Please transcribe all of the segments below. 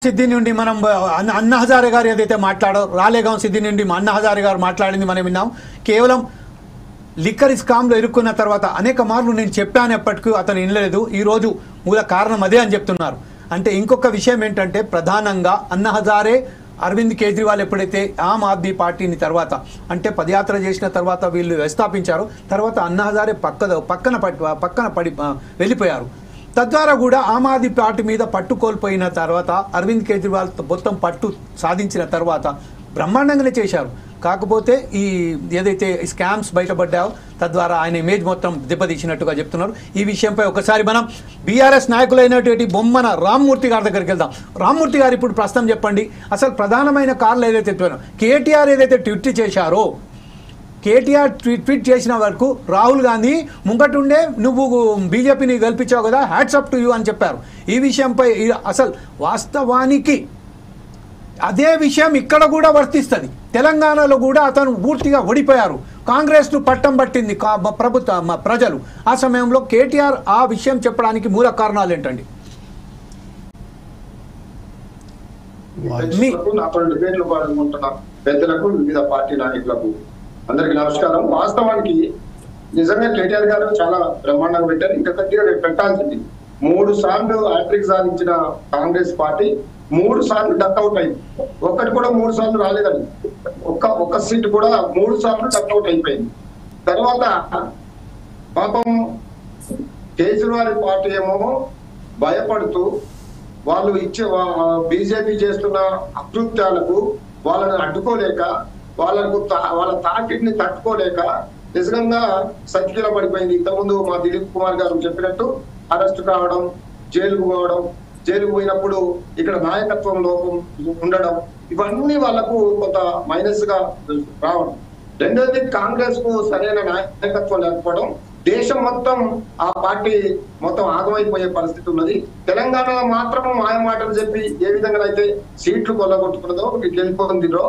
సిద్ధి నుండి మనం అన్నా హజారే గారు ఏదైతే మాట్లాడారో రాలేగాం సిద్ధి నుండి అన్నా హజారే గారు మాట్లాడింది మనం విన్నాం. కేవలం లిక్కర్ స్కామ్లో ఇరుక్కున్న తర్వాత అనేక మార్లు నేను చెప్పాను, ఎప్పటికీ అతను వినలేదు. ఈరోజు మూల కారణం అదే అని చెప్తున్నారు. అంటే ఇంకొక విషయం ఏంటంటే ప్రధానంగా అన్నా హజారే అరవింద్ కేజ్రీవాల్ ఎప్పుడైతే ఆమ్ ఆద్మీ పార్టీని తర్వాత అంటే పదయాత్ర చేసిన తర్వాత వీళ్ళు వ్యవస్థాపించారు, తర్వాత అన్నా హజారే పక్కన పడి వెళ్ళిపోయారు. తద్వారా కూడా ఆమ్ ఆద్మీ పార్టీ మీద పట్టు కోల్పోయిన తర్వాత అరవింద్ కేజ్రీవాల్ మొత్తం పట్టు సాధించిన తర్వాత బ్రహ్మాండంగానే చేశారు. కాకపోతే ఈ ఏదైతే స్కామ్స్ బయటపడ్డాయో తద్వారా ఆయన ఇమేజ్ మొత్తం దెబ్బతీసినట్టుగా చెప్తున్నారు. ఈ విషయంపై ఒకసారి మనం బీఆర్ఎస్ నాయకులైనటువంటి బొమ్మన రామ్మూర్తి గారి దగ్గరికి వెళ్దాం. రామ్మూర్తి గారు ఇప్పుడు ప్రస్తుతం చెప్పండి, అసలు ప్రధానమైన కారణాలు ఏదైతే కేటీఆర్ ఏదైతే ట్వీట్ చేశారో, కేటీఆర్ ట్వీట్ చేసిన వరకు రాహుల్ గాంధీ ముంగటుండే నువ్వు బీజేపీని గెలిపించావు కదా, హ్యాట్స్ అప్ టు యూ అని చెప్పారు. ఈ విషయంపై అసలు వాస్తవానికి అదే విషయం ఇక్కడ కూడా వర్తిస్తుంది. తెలంగాణలో కూడా అతను పూర్తిగా ఓడిపోయారు, కాంగ్రెస్ను పట్టం పట్టింది ప్రజలు. ఆ సమయంలో కేటీఆర్ ఆ విషయం చెప్పడానికి మూల కారణాలు ఏంటండి? పెద్దలకు వివిధ పార్టీ నాయకులకు అందరికి నమస్కారం. వాస్తవానికి నిజంగా కేటీఆర్ గారు చాలా బ్రహ్మాండంగా పెట్టారు. ఇంకా కొద్దిగా పెట్టాల్సింది. 3 సార్లు హ్యాట్రిక్ సాధించిన కాంగ్రెస్ పార్టీ 3 సార్లు డక్అవుట్ అయింది. ఒక్కటి కూడా 3 సార్లు రాలేదండి. ఒక్క సీట్ కూడా 3 సార్లు డక్అవుట్ అయిపోయింది. తర్వాత పాపం కేజ్రీవాల్ పార్టీ ఏమో భయపడుతూ వాళ్ళు ఇచ్చే బీజేపీ చేస్తున్న అకృత్యాలకు వాళ్ళని అడ్డుకోలేక వాళ్ళ తాకిడిని తట్టుకోలేక నిజంగా సతికిల పడిపోయింది. ఇంతకుముందు మా దిలీప్ కుమార్ గారు చెప్పినట్టు అరెస్ట్ కావడం, జైలుకు పోవడం, జైలుకు పోయినప్పుడు ఇక్కడ నాయకత్వం లోపం ఉండడం, ఇవన్నీ వాళ్ళకు కొంత మైనస్ గా రావడం. రెండోది కాంగ్రెస్ కు సరైన నాయకత్వం లేకపోవడం. దేశం మొత్తం ఆ పార్టీ మొత్తం ఆగమైపోయే పరిస్థితి ఉన్నది. తెలంగాణలో మాత్రం మాయమాటలు చెప్పి ఏ విధంగా అయితే సీట్లు కొల్లగొట్టుకున్నదో గెలిపోయిందో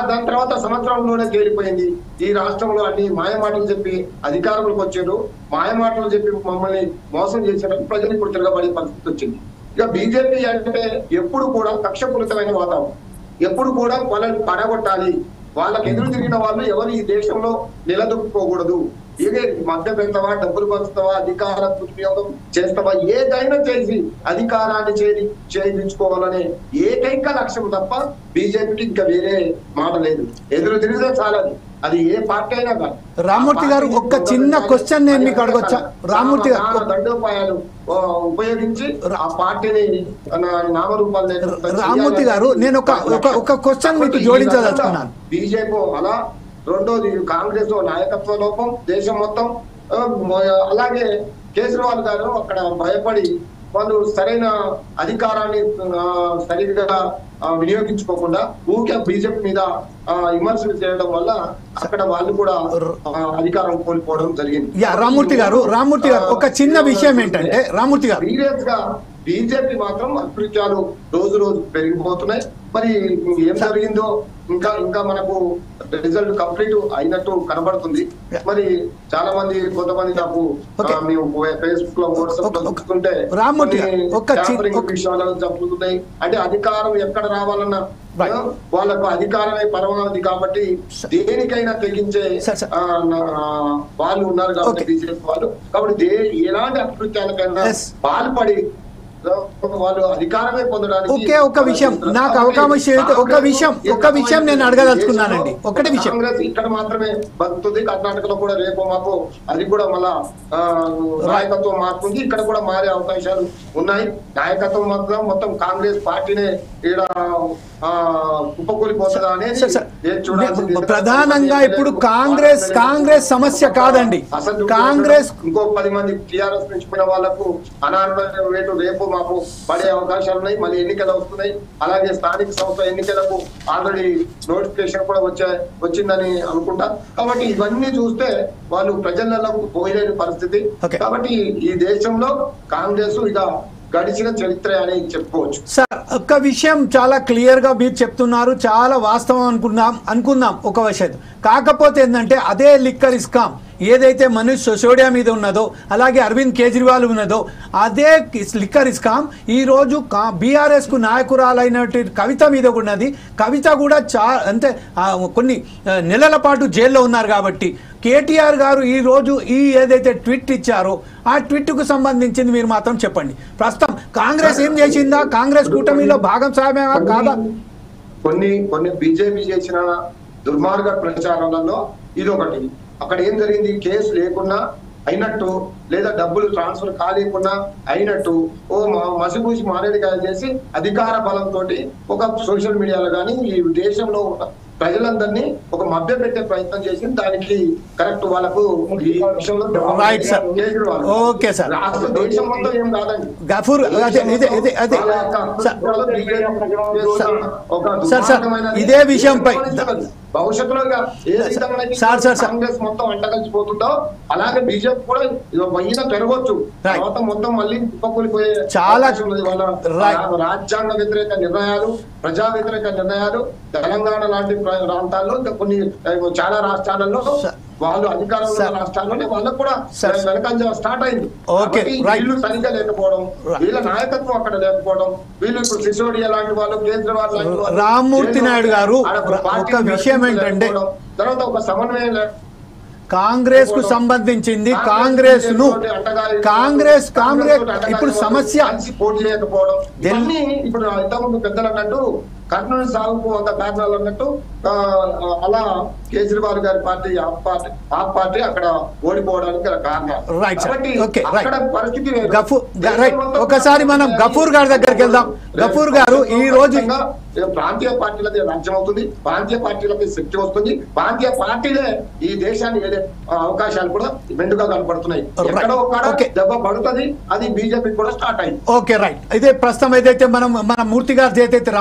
దాని తర్వాత సంవత్సరంలోనే తేలిపోయింది. ఈ రాష్ట్రంలో అన్ని మాయమాటలు చెప్పి అధికారులకు వచ్చారు, మాయమాటలు చెప్పి మమ్మల్ని మోసం చేశారని ప్రజలు ఇప్పుడు తిరగబడే పరిస్థితి వచ్చింది. ఇక బీజేపీ అంటే ఎప్పుడు కూడా కక్షపూరితమైన వాతావరణం, ఎప్పుడు కూడా వాళ్ళని పడగొట్టాలి, వాళ్ళకి ఎదురు తిరిగిన వాళ్ళు ఎవరు ఈ దేశంలో నిలదొక్కుకోకూడదు. ఇదే మధ్య పెడతావా, డబ్బులు పంచుతావా, అధికార దుర్వినియోగం చేస్తావా, ఏదైనా చేసి అధికారాన్ని చేయించుకోవాలనే ఏకైక లక్ష్యం తప్ప బీజేపీకి ఇంకా వేరే మాట లేదు. ఎదురు తిరిగితే చాలది, అది ఏ పార్టీ అయినా కాదు. రామ్మూర్తి గారు ఒక చిన్న క్వశ్చన్ నేను మీకు అడగొచ్చా? రామ్మూర్తి గారు దండోపాయాలు ఉపయోగించి ఆ పార్టీని నామరూపాలు. రామ్మూర్తి గారు నేను ఒక క్వశ్చన్ మీకు జోడించదలుచుకున్నాను. బీజేపీ అలా, రెండోది కాంగ్రెస్ నాయకత్వ లోపం దేశం మొత్తం. అలాగే కేజ్రీవాల్ గారు అక్కడ భయపడి వాళ్ళు సరైన అధికారాన్ని సరిగ్గా వినియోగించుకోకుండా ఊరికే బీజేపీ మీద విమర్శలు చేయడం వల్ల అక్కడ వాళ్ళు కూడా అధికారం కోల్పోవడం జరిగింది. రామ్మూర్తి గారు ఒక చిన్న విషయం ఏంటంటే రామ్మూర్తి గారు సీరియస్ గా బీజేపీ మాత్రం అకృత్యాలు రోజు రోజు పెరిగిపోతున్నాయి. మరి ఏం జరిగిందో ఇంకా మనకు రిజల్ట్ కంప్లీట్ అయినట్టు కనబడుతుంది. మరి చాలా మంది కొంతమంది నాకు మేము ఫేస్బుక్ లో వాట్సాప్ లో చూస్తుంటే విషయాలు చెప్పుతున్నాయి. అంటే అధికారం ఎక్కడ రావాలన్నా వాళ్ళకు అధికారమే పరమావధి కాబట్టి దేనికైనా తెగించే వాళ్ళు ఉన్నారు కాబట్టి బీజేపీ వాళ్ళు. కాబట్టి ఎలాంటి అకృత్యాలకైనా పాల్పడి వాళ్ళు అధికారమే పొందడానికి నాకు ఒక విషయం నేను అడగదలుచుకున్నానండి. ఒకటి విషయం, కాంగ్రెస్ ఇక్కడ మాత్రమే బతుకుతుంది, కర్ణాటకలో కూడా రేపు మాకు అది కూడా మళ్ళా నాయకత్వం మారుతుంది, ఇక్కడ కూడా మారే అవకాశాలు ఉన్నాయి. నాయకత్వం మొత్తం కాంగ్రెస్ పార్టీనే ఇక్కడ కుప్పకూలిపోతుందా అనేది ప్రధానంగా ఇప్పుడు కాంగ్రెస్ సమస్య కాదండి. అసలు కాంగ్రెస్ ఇంకో 10 మంది టీఆర్ఎస్ నుంచి పోయిన వాళ్లకు అనారోగ్య వేటు రేపు మాకు పడే అవకాశాలు ఉన్నాయి. మళ్ళీ ఎన్నికలు వస్తున్నాయి. అలాగే స్థానిక సంస్థ ఎన్నికలకు ఆల్రెడీ నోటిఫికేషన్ కూడా వచ్చిందని అనుకుంటా. కాబట్టి ఇవన్నీ చూస్తే వాళ్ళు ప్రజలలో పోయలేని పరిస్థితి. కాబట్టి ఈ దేశంలో కాంగ్రెస్ ఇక గడిచిన చరిత్ర అని చెప్పుకోవచ్చు. సార్ ఒక విషయం చాలా క్లియర్ గా మీరు చెప్తున్నారు, చాలా వాస్తవం అనుకుందాం ఒక విషయం. కాకపోతే ఏంటంటే అదే లిక్కర్ స్కామ్ ఏదైతే మనీష్ సిసోడియా మీద ఉన్నదో, అలాగే అరవింద్ కేజ్రీవాల్ ఉన్నదో, అదే లిక్కర్ ఇస్కామ్ ఈరోజు బీఆర్ఎస్కు నాయకురాలైనటువంటి కవిత మీద ఉన్నది. కవిత కూడా అంటే కొన్ని నెలల పాటు జైల్లో ఉన్నారు. కాబట్టి కేటీఆర్ గారు ఈరోజు ఏదైతే ట్వీట్ ఇచ్చారో ఆ ట్వీట్కు సంబంధించింది మీరు మాత్రం చెప్పండి. ప్రస్తుతం కాంగ్రెస్ ఏం చేసిందా? కాంగ్రెస్ కూటమిలో భాగస్వామ్యమా కాదా? కొన్ని బీజేపీ చేసిన దుర్మార్గ ప్రచారాలలో ఇది ఒకటి. అక్కడ ఏం జరిగింది? కేసు లేకున్నా అయినట్టు, లేదా డబ్బులు ట్రాన్స్ఫర్ కాలేకుండా అయినట్టు మసిపూసి మారేడుకాయ చేసి అధికార బలంతో ఒక సోషల్ మీడియాలో కానీ ఈ దేశంలో ప్రజలందరినీ ఒక మభ్య పెట్టే ప్రయత్నం చేసి దానికి కరెక్ట్ వాళ్ళకు ఈ విషయంలో దేశం మొత్తం ఏం కాదండి. గఫూర్ ఇదే విషయంపై భవిష్యత్తులో కాంగ్రెస్ మొత్తం అంటగలిసిపోతుందో అలాగే బీజేపీ కూడా మహిళ పెరగవచ్చు. తర్వాత మొత్తం మళ్ళీ కుప్పకూలిపోయే చాలా రాజ్యాంగ వ్యతిరేక నిర్ణయాలు, ప్రజా వ్యతిరేక నిర్ణయాలు తెలంగాణ లాంటి ప్రాంతాల్లో కొన్ని చాలా రాష్ట్రాలలో వాళ్ళు అధికారంలో రాష్ట్రాల్లోనే వాళ్ళకు కూడా వెనకంజ స్టార్ట్ అయింది. వీళ్ళు సరిగ్గా లేకపోవడం, వీళ్ళ నాయకత్వం అక్కడ లేకపోవడం, వీళ్ళు ఇప్పుడు సిసోడియా లాంటి వాళ్ళు, కేజ్రీవాల్ లాంటి వాళ్ళు, రామ్మూర్తి నాయుడు గారు ఒక విషయం ఏంటంటే తర్వాత ఒక సమన్వయం కాంగ్రెస్ కు సంబంధించింది కాంగ్రెస్ ఇప్పుడు సమస్య పోటీ లేకపోవడం ఇప్పుడు ఇంతకుముందు పెద్దలు అన్నట్టు కర్నూలు సాగుకు 100 కారణాలు అన్నట్టు అలా కేజ్రీవాల్ గారి పార్టీ ఆప్ పార్టీ అక్కడ ఓడిపోవడానికి కారణం. పరిస్థితి ఒకసారి మనం గఫూర్ గారి దగ్గరికి వెళ్దాం. గఫూర్ గారు ఈ రోజు ప్రాంతీయ పార్టీలకి రాజ్యం అవుతుంది, ప్రాంతీయ పార్టీలకి శక్తి వస్తుంది, ప్రాంతీయ పార్టీలే ఈ దేశాన్ని ఏదే అవకాశాలు కూడా మెండుగా కనపడుతున్నాయి. ఎక్కడో ఒక దెబ్బ పడుతుంది, అది బీజేపీ కూడా స్టార్ట్ అయింది. Okay right. ఇదే ప్రస్తుతం ఏదైతే మన మూర్తి గారు ఏదైతే